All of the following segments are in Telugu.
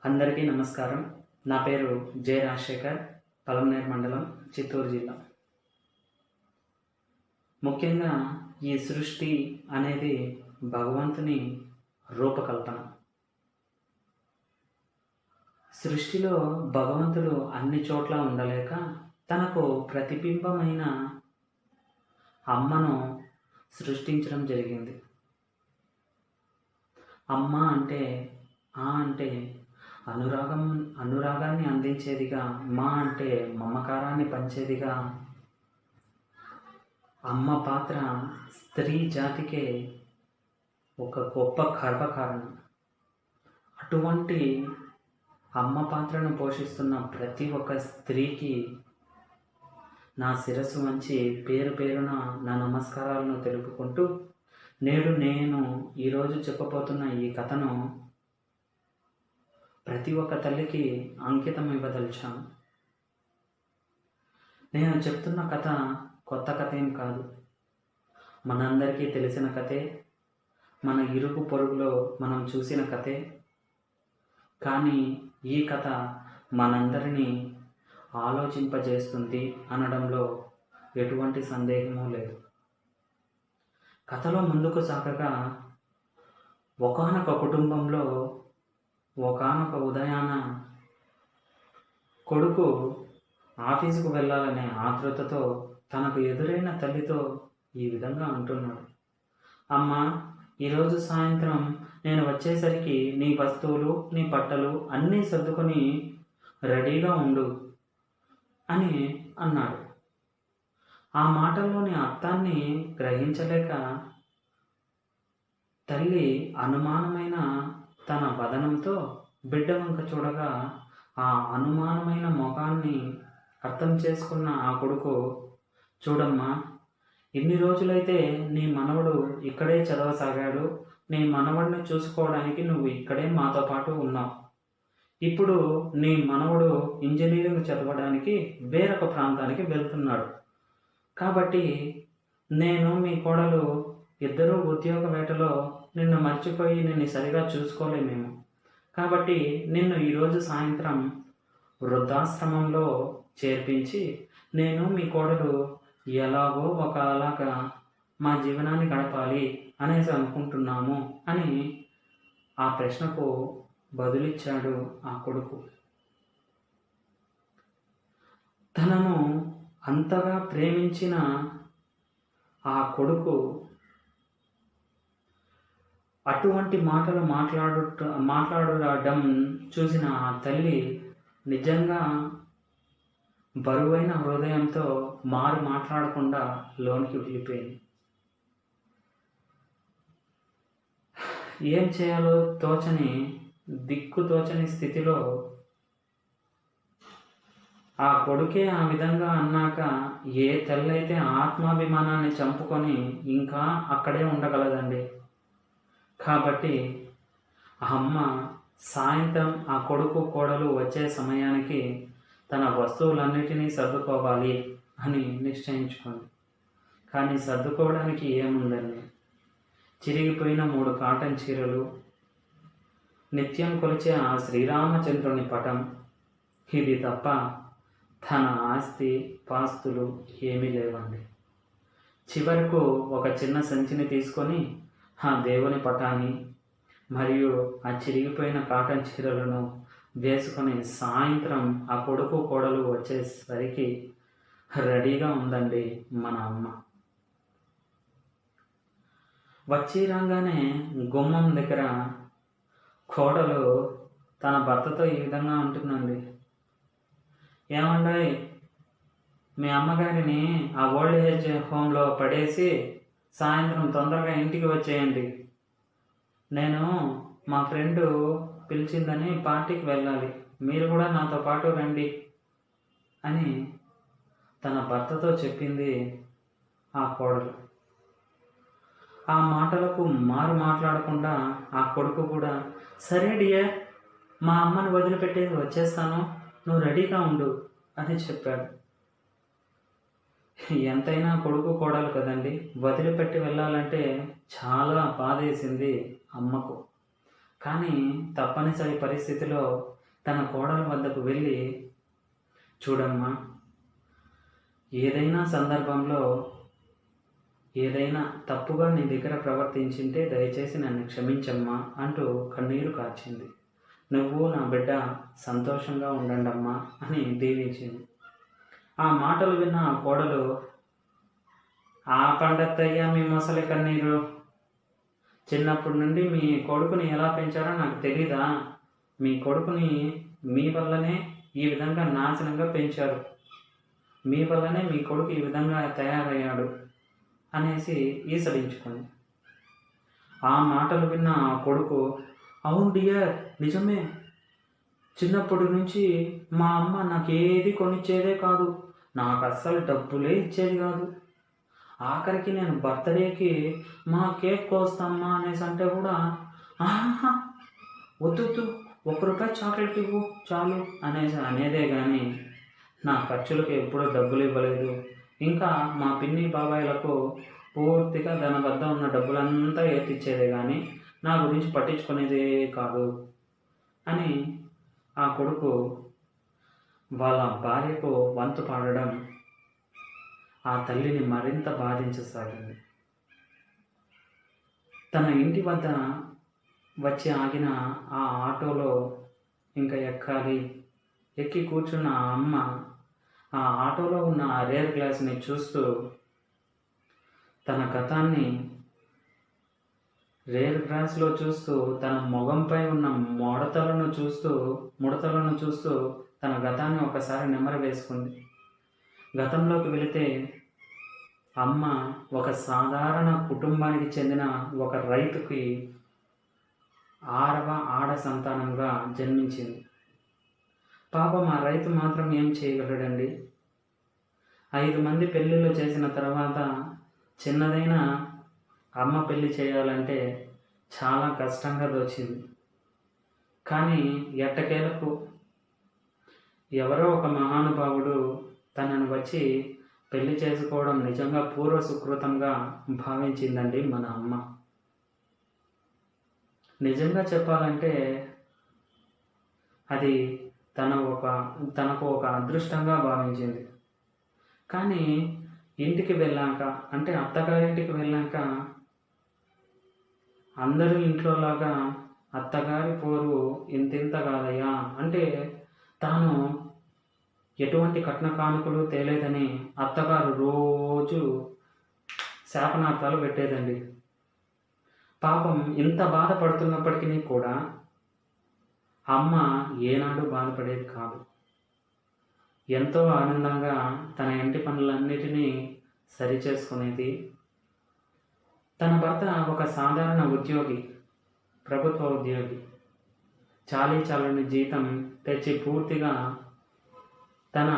అందరికీ నమస్కారం. నా పేరు జె. రాజశేఖర్. పలమనేరు మండలం, చిత్తూరు జిల్లా. ముఖ్యంగా ఈ సృష్టి అనేది భగవంతుని రూపకల్పన. సృష్టిలో భగవంతుడు అన్ని చోట్ల ఉండలేక తనకు ప్రతిబింబమైన అమ్మను సృష్టించడం జరిగింది. అమ్మ అంటే అంటే అనురాగాన్ని అందించేదిగా, మా అంటే మమకారాన్ని పంచేదిగా. అమ్మ పాత్ర స్త్రీ జాతికే ఒక గొప్ప గర్వకారణం. అటువంటి అమ్మ పాత్రను పోషిస్తున్న ప్రతి ఒక్క స్త్రీకి నా శిరస్సు వంచి పేరు పేరున నా నమస్కారాలను తెలుపుకుంటూ, నేడు నేను ఈరోజు చెప్పబోతున్న ఈ కథను ప్రతి ఒక్క తల్లికి అంకితం ఇవ్వదలిచాను. నేను చెప్తున్న కథ కొత్త కథ ఏం కాదు. మనందరికీ తెలిసిన కథే, మన ఇరుగు పొరుగులో మనం చూసిన కథే. కానీ ఈ కథ మనందరినీ ఆలోచింపజేస్తుంది అనడంలో ఎటువంటి సందేహమూ లేదు. కథలో ముందుకు సాగగా, ఒకానొక కుటుంబంలో ఒకానొక ఉదయాన కొడుకు ఆఫీసుకు వెళ్ళాలనే ఆతృతతో తనకు ఎదురైన తల్లితో ఈ విధంగా అంటున్నాడు. అమ్మా, ఈరోజు సాయంత్రం నేను వచ్చేసరికి నీ వస్తువులు, నీ బట్టలు అన్నీ సర్దుకొని రెడీగా ఉండు అని అన్నాడు. ఆ మాటల్లోని అర్థాన్ని గ్రహించలేక తల్లి అనుమానమైన తన వదనంతో బిడ్డ వంక చూడగా, ఆ అనుమానమైన ముఖాన్ని అర్థం చేసుకున్న ఆ కొడుకు, చూడమ్మా, ఇన్ని రోజులైతే నీ మనవడు ఇక్కడే చదవసాగాడు. నీ మనవడిని చూసుకోవడానికి నువ్వు ఇక్కడే మాతో పాటు ఉన్నావు. ఇప్పుడు నీ మనవడు ఇంజనీరింగ్ చదవడానికి వేరొక ప్రాంతానికి వెళ్తున్నాడు. కాబట్టి నేను మీ కోడలు ఇద్దరూ ఉద్యోగ వేటలో నిన్ను మర్చిపోయి నిన్ను సరిగా చూసుకోలేమేమో. కాబట్టి నిన్ను ఈరోజు సాయంత్రం వృద్ధాశ్రమంలో చేర్పించి నేను మీ కోడలు ఎలాగో ఒకలాగా మా జీవనాన్ని గడపాలి అనేసి అనుకుంటున్నాము అని ఆ ప్రశ్నకు బదులిచ్చాడు ఆ కొడుకు. తనను అంతగా ప్రేమించిన ఆ కొడుకు అటువంటి మాటలు మాట్లాడడం చూసిన ఆ తల్లి నిజంగా బరువైన హృదయంతో మాట్లాడకుండా లోనికి వెళ్ళిపోయింది. ఏం చేయాలో దిక్కుతోచని స్థితిలో ఆ కొడుకే ఆ విధంగా అన్నాక ఏ తల్లి అయితే ఆత్మాభిమానాన్ని చంపుకొని ఇంకా అక్కడే ఉండగలదండి. కాబట్టి ఆ అమ్మ సాయంత్రం ఆ కొడుకు కోడలు వచ్చే సమయానికి తన వస్తువులన్నిటినీ సర్దుకోవాలి అని నిశ్చయించుకుంది. కానీ సర్దుకోవడానికి ఏముందండి? చిరిగిపోయిన 3 కాటన్ చీరలు, నిత్యం కొలిచే ఆ శ్రీరామచంద్రుని పటం, ఇది తప్ప తన ఆస్తి పాస్తులు ఏమీ లేవండి. చివరకు ఒక చిన్న సంచిని తీసుకొని ఆ దేవుని పటాన్ని మరియు ఆ చిరిగిపోయిన కాటన్ చీరలను వేసుకొని సాయంత్రం ఆ కొడుకు కోడలు వచ్చేసరికి రెడీగా ఉందండి మన అమ్మ. వచ్చి రాగానే గుమ్మం దగ్గర కోడలు తన భర్తతో ఈ విధంగా అంటుందండి. ఏమండాయి, మీ అమ్మగారిని ఆ ఓల్డ్ ఏజ్ హోమ్లో పడేసి సాయంత్రం తొందరగా ఇంటికి వచ్చేయండి. నేను మా ఫ్రెండు పిలిచిందని పార్టీకి వెళ్ళాలి, మీరు కూడా నాతో పాటు రండి అని తన భర్తతో చెప్పింది ఆ కోడలు. ఆ మాటలకు మాట్లాడకుండా ఆ కొడుకు కూడా, సరే డియర్, మా అమ్మని వదిలిపెట్టేసి వచ్చేస్తాను, నువ్వు రెడీగా ఉండు అని చెప్పాడు. ఎంతైనా కొడుకు కోడలు కదండి, వదిలిపెట్టి వెళ్ళాలంటే చాలా బాధేసింది అమ్మకు. కానీ తప్పనిసరి పరిస్థితిలో తన కోడల వద్దకు వెళ్ళి, చూడమ్మా, ఏదైనా సందర్భంలో ఏదైనా తప్పుగా నీ దగ్గర ప్రవర్తించింటే దయచేసి నన్ను క్షమించమ్మా అంటూ కన్నీరు కార్చింది. నువ్వు నా బిడ్డ సంతోషంగా ఉండండమ్మా అని దీవించింది. ఆ మాటలు విన్న ఆ కోడలు, ఆ పండత్తయ్య మీ మొసలి కన్నీరు, చిన్నప్పటి నుండి మీ కొడుకుని ఎలా పెంచారో నాకు తెలీదా? మీ కొడుకుని మీ వల్లనే ఈ విధంగా నాశనంగా పెంచారు, మీ వల్లనే మీ కొడుకు ఈ విధంగా తయారయ్యాడు అనేసి ఈసడించుకుంది. ఆ మాటలు విన్న ఆ కొడుకు, అవును డియర్, నిజమే, చిన్నప్పటి నుంచి మా అమ్మ నాకేది కొనిచ్చేదే కాదు, నాకు అస్సలు డబ్బులే ఇచ్చేది కాదు. ఆఖరికి నేను బర్త్డేకి మా కేక్ కోస్తామ్మా అనేసి అంటే కూడా, ఆహా వద్దు, ₹1 చాక్లెట్ ఇవ్వు చాలు అనేసి అనేదే కానీ నా ఖర్చులకు ఎప్పుడూ డబ్బులు ఇవ్వలేదు. ఇంకా మా పిన్ని బాబాయిలకు పూర్తిగా తన వద్ద ఉన్న డబ్బులంతా ఎత్తిచ్చేదే కానీ నా గురించి పట్టించుకునేదే కాదు అని ఆ కొడుకు వాళ్ళ భార్యకు వంతు పాడడం ఆ తల్లిని మరింత బాధించసాగింది. తన ఇంటి వద్ద వచ్చి ఆగిన ఆ ఆటోలో ఇంకా ఎక్కి కూర్చున్న ఆ అమ్మ ఆ ఆటోలో ఉన్న ఆ రేర్ గ్లాస్ని చూస్తూ తన గతాన్ని రేర్ గ్లాస్లో చూస్తూ తన మొగంపై ఉన్న ముడతలను చూస్తూ తన గతాన్ని ఒకసారి నెమరు వేసుకుంది. గతంలోకి వెళితే అమ్మ ఒక సాధారణ కుటుంబానికి చెందిన ఒక రైతుకి 6వ ఆడ సంతానంగా జన్మించింది. పాపం ఆ రైతు మాత్రం ఏం చేయగలడండి? 5 మంది పెళ్ళిళ్ళు చేసిన తర్వాత చిన్నదైన అమ్మ పెళ్ళి చేయాలంటే చాలా కష్టంగా దోచింది. కానీ ఎట్టకేలకు ఎవరో ఒక మహానుభావుడు తనను వచ్చి పెళ్లి చేసుకోవడం నిజంగా పూర్వ సుకృతంగా భావించిందండి మన అమ్మ. నిజంగా చెప్పాలంటే అది తనకు ఒక అదృష్టంగా భావించింది. కానీ ఇంటికి వెళ్ళాక, అంటే అత్తగారింటికి వెళ్ళాక అందరూ ఇంట్లోలాగా అత్తగారి పోరు ఇంతింత కాదయ్యా, అంటే తాను ఎటువంటి కట్న కానుకలు తేలేదని అత్తగారు రోజు శాపనార్థాలు పెట్టేదండి. పాపం ఇంత బాధపడుతున్నప్పటికీ కూడా అమ్మ ఏనాడు బాధపడేది కాదు. ఎంతో ఆనందంగా తన ఇంటి పనులన్నిటినీ సరిచేసుకునేది. తన భర్త ఒక సాధారణ ఉద్యోగి, ప్రభుత్వ ఉద్యోగి. చాలని జీతం తెచ్చి పూర్తిగా తన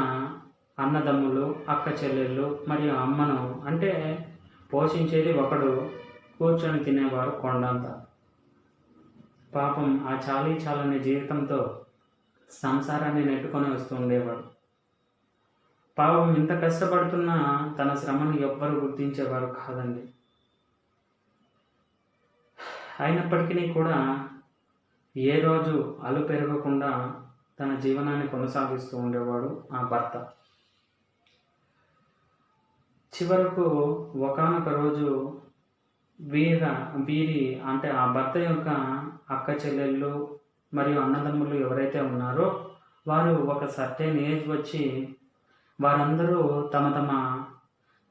అన్నదమ్ములు, అక్క చెల్లెళ్ళు మరియు అమ్మను అంటే పోషించేది ఒకడు, కూర్చొని తినేవారు కొండంత. పాపం ఆ చాలని జీవితంతో సంసారాన్ని నెట్టుకొని వస్తూ ఉండేవాడు. పాపం ఇంత కష్టపడుతున్నా తన శ్రమను ఎవ్వరు గుర్తించేవారు కాదండి. అయినప్పటికీ కూడా ఏ రోజు అలు పెరగకుండా తన జీవనాన్ని కొనసాగిస్తూ ఉండేవాడు ఆ భర్త. చివరకు ఒకానొక రోజు వీరి అంటే ఆ భర్త యొక్క అక్క చెల్లెళ్ళు మరియు అన్నదమ్ములు ఎవరైతే ఉన్నారో వారు ఒక సర్టెన్ ఏజ్ వచ్చి వారందరూ తమ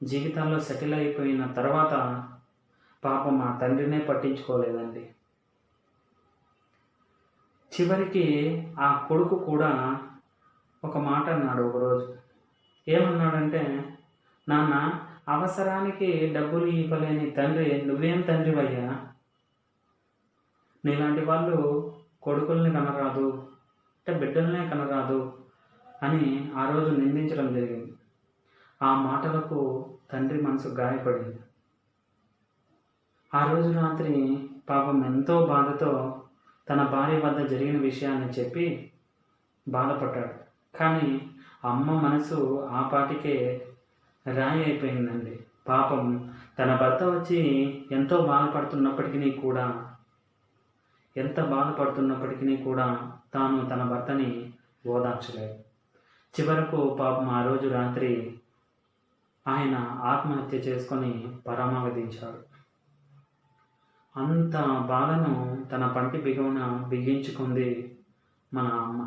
జీవితాల్లో సెటిల్ అయిపోయిన తర్వాత పాపం ఆ తండ్రినే పట్టించుకోలేదండి. చివరికి ఆ కొడుకు కూడా ఒక మాట అన్నాడు ఒకరోజు. ఏమన్నాడంటే, నాన్న, అవసరానికి డబ్బులు ఇవ్వలేని తండ్రి నువ్వేం తండ్రివయ్యా? నీలాంటి వాళ్ళు కొడుకుల్ని కనరాదు, అంటే బిడ్డలనే కనరాదు అని ఆ రోజు నిందించడం జరిగింది. ఆ మాటలకు తండ్రి మనసు గాయపడింది. ఆ రోజు రాత్రి పాపం ఎంతో బాధతో తన భార్య వద్ద జరిగిన విషయాన్ని చెప్పి బాధపడ్డాడు. కానీ అమ్మ మనసు ఆ పాటికే రాయి అయిపోయిందండి. పాపం తన భర్త వచ్చి ఎంతో బాధపడుతున్నప్పటికీ కూడా ఎంత బాధపడుతున్నప్పటికీ కూడా తాను తన భర్తని ఓదార్చలేదు. చివరకు పాపం ఆ రోజు రాత్రి ఆయన ఆత్మహత్య చేసుకొని పరమాగతించాడు. అంత బాధను తన పంటి బిగువున బిగించుకుంది మన అమ్మ.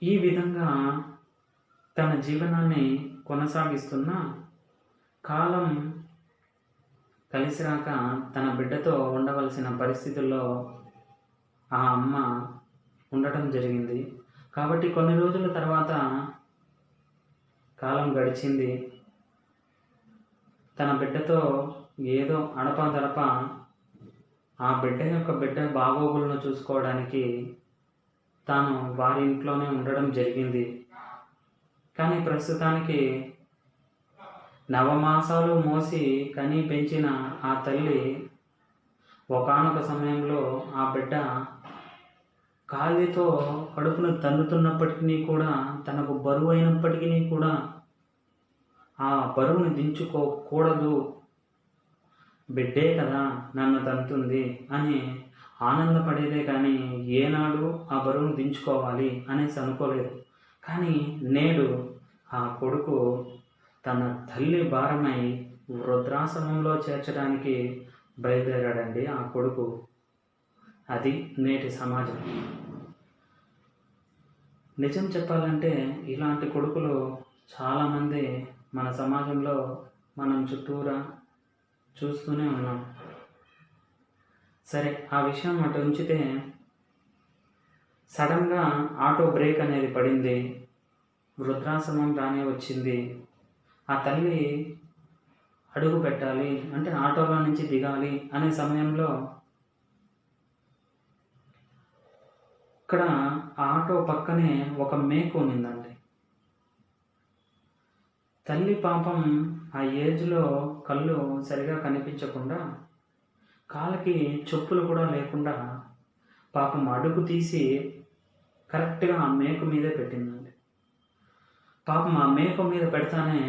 ఈ విధంగా తన జీవనాన్ని కొనసాగిస్తున్న కాలం కలిసిరాక తన బిడ్డతో ఉండవలసిన పరిస్థితుల్లో ఆ అమ్మ ఉండటం జరిగింది. కాబట్టి కొన్ని రోజుల తర్వాత కాలం గడిచింది. తన బిడ్డతో ఏదో అడపాదడప ఆ బిడ్డ బాగోగులను చూసుకోవడానికి తాను వారి ఇంట్లోనే ఉండడం జరిగింది. కానీ ప్రస్తుతానికి నవమాసాలు మోసి కని పెంచిన ఆ తల్లి ఒకానొక సమయంలో ఆ బిడ్డ కాలితో కడుపును తన్నుతున్నప్పటికీ కూడా, తనకు బరువు అయినప్పటికీ కూడా ఆ బరువును దించుకోకూడదు, బిడ్డే కదా నన్ను తంతుంది అని ఆనందపడేదే కానీ ఏనాడు ఆ బరువును దించుకోవాలి అనేసి అనుకోలేదు. కానీ నేడు ఆ కొడుకు తన తల్లి భారమై వృద్ధాశ్రమంలో చేర్చడానికి బయలుదేరాడండి ఆ కొడుకు. అది నేటి సమాజం. నిజం చెప్పాలంటే ఇలాంటి కొడుకులు చాలామంది మన సమాజంలో మనం చుట్టూరా చూస్తూనే ఉన్నాం. సరే, ఆ విషయం అటు ఉంచితే, సడన్గా ఆటో బ్రేక్ అనేది పడింది. వృద్ధాశ్రమం రానే వచ్చింది. ఆ తల్లి అడుగు పెట్టాలి అంటే ఆటోలో నుంచి దిగాలి అనే సమయంలో ఇక్కడ ఆటో పక్కనే ఒక మేక ఉన్నిందండి. తల్లి పాపం ఆ ఏజ్లో కళ్ళు సరిగా కనిపించకుండా, కాళ్ళకి చెప్పులు కూడా లేకుండా పాపం అడుగు తీసి కరెక్ట్గా ఆ మేక మీదే పెట్టిందండి. పాపం ఆ మేక మీద పెడతానే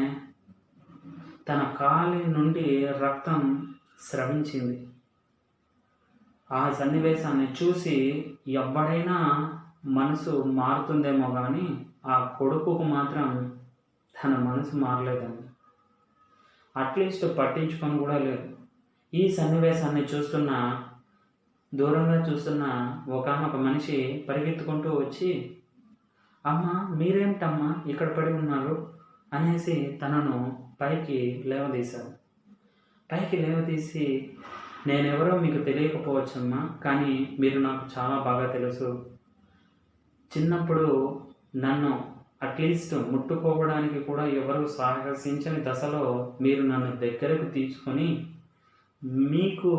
తన కాలి నుండి రక్తం స్రవించింది. ఆ సన్నివేశాన్ని చూసి ఎవడైనా మనసు మారుతుందేమో కానీ ఆ కొడుకుకు మాత్రం తన మనసు మారలేదండి. అట్లీస్ట్ పట్టించుకొని కూడా లేదు. ఈ సన్నివేశాన్ని దూరంగా చూస్తున్న ఒకానొక మనిషి పరిగెత్తుకుంటూ వచ్చి, అమ్మ మీరేమిటమ్మా ఇక్కడ పడి ఉన్నారు అనేసి తనను పైకి లేవదీశారు. పైకి లేవదీసి, నేనెవరో మీకు తెలియకపోవచ్చమ్మా, కానీ మీరు నాకు చాలా బాగా తెలుసు. చిన్నప్పుడు నన్ను అట్లీస్ట్ ముట్టుకోవడానికి కూడా ఎవరు సాహసించని దశలో మీరు నన్ను దగ్గరకు తీసుకొని మీకు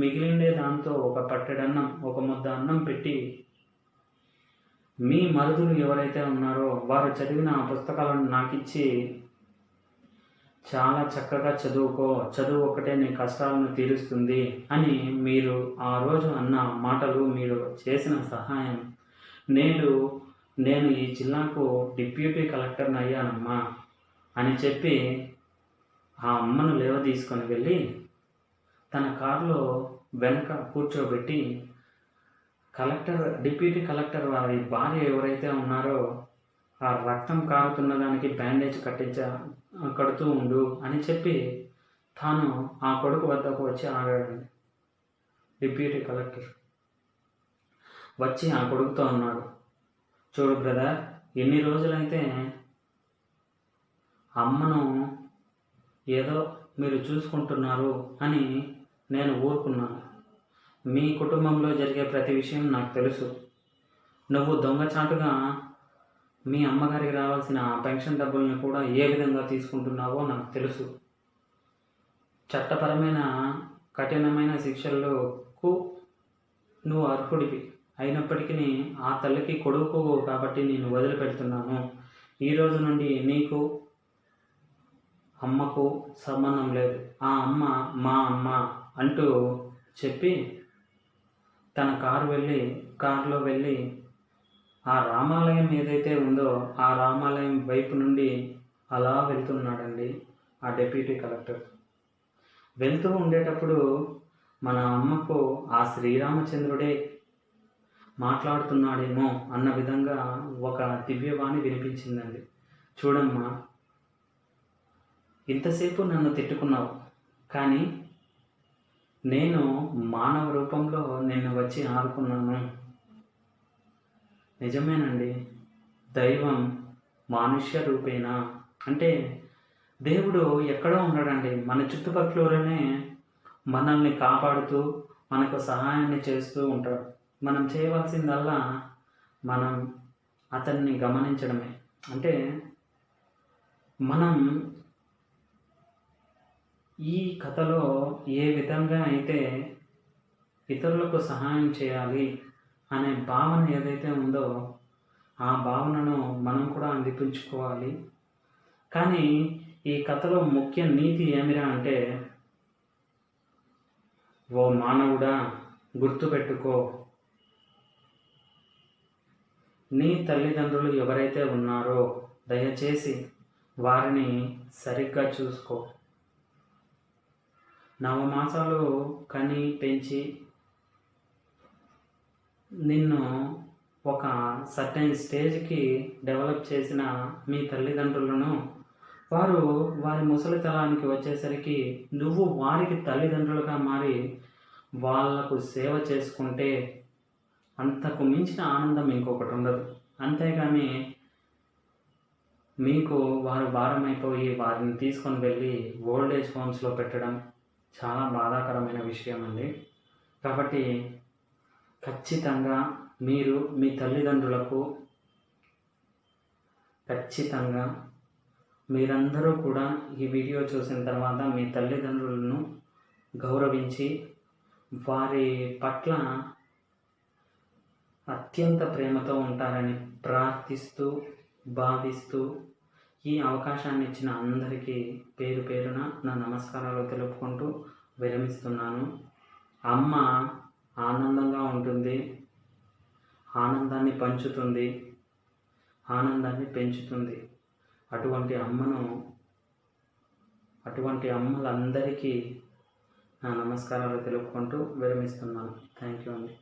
మిగిలిండే దాంతో ఒక పట్టెడన్నం, ఒక ముద్ద అన్నం పెట్టి, మీ మరుదులు ఎవరైతే ఉన్నారో వారు చదివిన ఆ పుస్తకాలను నాకిచ్చి, చాలా చక్కగా చదువు ఒకటే నీ కష్టాలను తీరుస్తుంది అని మీరు ఆ రోజు అన్న మాటలు, మీరు చేసిన సహాయం, నేను ఈ జిల్లాకు డిప్యూటీ కలెక్టర్ని అయ్యానమ్మా అని చెప్పి ఆ అమ్మను తీసుకొని వెళ్ళి తన కారులో వెనక కూర్చోబెట్టి డిప్యూటీ కలెక్టర్ వారి భార్య ఎవరైతే ఉన్నారో ఆ రక్తం కారుతున్న దానికి బ్యాండేజ్ కడుతూ ఉండు అని చెప్పి తాను ఆ కొడుకు వద్దకు వచ్చి ఆగాడు. డిప్యూటీ కలెక్టర్ వచ్చి ఆ కొడుకుతో అన్నాడు, చూడు బ్రదర్, ఎన్ని రోజులైతే అమ్మను ఏదో మీరు చూసుకుంటున్నారు అని నేను ఊరుకున్నాను. మీ కుటుంబంలో జరిగే ప్రతి విషయం నాకు తెలుసు. నువ్వు దొంగచాటుగా మీ అమ్మగారికి రావాల్సిన పెన్షన్ డబ్బుల్ని కూడా ఏ విధంగా తీసుకుంటున్నావో నాకు తెలుసు. చట్టపరమైన కఠినమైన శిక్షలకు నువ్వు అర్హుడివి. అయినప్పటికీ ఆ తల్లికి కొడుకు కాబట్టి నేను వదిలిపెడుతున్నాను. ఈ రోజు నుండి నీకు అమ్మకు సంబంధం లేదు. ఆ అమ్మ మా అమ్మ అంటూ చెప్పి తన కారులో వెళ్ళి ఆ రామాలయం ఏదైతే ఉందో ఆ రామాలయం వైపు నుండి అలా వెళ్తున్నాడండి ఆ డిప్యూటీ కలెక్టర్. వెళ్తూ ఉండేటప్పుడు మన అమ్మకు ఆ శ్రీరామచంద్రుడే మాట్లాడుతున్నాడేమో అన్న విధంగా ఒక దివ్యవాణి వినిపించిందండి. చూడమ్మా, ఇంతసేపు నన్ను తిట్టుకున్నావు, కానీ నేను మానవ రూపంలో నిన్ను వచ్చి ఆదుకున్నాను. నిజమేనండి, దైవం మానుష్య రూపేణ అంటే దేవుడు ఎక్కడో ఉండడండి, మన చుట్టుపక్కలనే మనల్ని కాపాడుతూ మనకు సహాయాన్ని చేస్తూ ఉంటాడు. మనం చేయవలసిందల్లా మనం అతన్ని గమనించడమే. అంటే మనం ఈ కథలో ఏ విధంగా అయితే ఇతరులకు సహాయం చేయాలి అనే భావన ఏదైతే ఉందో ఆ భావనను మనం కూడా అందిపుంచుకోవాలి. కానీ ఈ కథలో ముఖ్య నీతి ఏమిరా అంటే, ఓ మానవుడా, గుర్తుపెట్టుకో, నీ తల్లిదండ్రులు ఎవరైతే ఉన్నారో దయచేసి వారిని సరిగ్గా చూసుకో. నవమాసాలు కని పెంచి నిన్ను ఒక సర్టెన్ స్టేజ్కి డెవలప్ చేసిన మీ తల్లిదండ్రులను వారి ముసలితనానికి వచ్చేసరికి నువ్వు వారికి తల్లిదండ్రులుగా మారి వాళ్లకు సేవ చేసుకుంటే అంతకు మించిన ఆనందం ఇంకొకటి ఉండదు. అంతేగాని మీకు వారు భారమైపోయి వారిని తీసుకొని వెళ్ళి ఓల్డ్ ఏజ్ హోమ్స్లో పెట్టడం చాలా బాధాకరమైన విషయం అండి. కాబట్టి ఖచ్చితంగా మీరు మీ తల్లిదండ్రులకు ఖచ్చితంగా మీరందరూ కూడా ఈ వీడియో చూసిన తర్వాత మీ తల్లిదండ్రులను గౌరవించి వారి పట్ల అత్యంత ప్రేమతో ఉంటారని ప్రార్థిస్తూ భావిస్తూ ఈ అవకాశాన్ని ఇచ్చిన అందరికీ పేరు పేరున నా నమస్కారాలు తెలుపుకుంటూ విరమిస్తున్నాను. అమ్మ ఆనందంగా ఉంటుంది, ఆనందాన్ని పంచుతుంది, ఆనందాన్ని పెంచుతుంది. అటువంటి అమ్మలందరికీ నా నమస్కారాలు తెలుపుకుంటూ విరమిస్తున్నాను. థ్యాంక్ యూ అండి.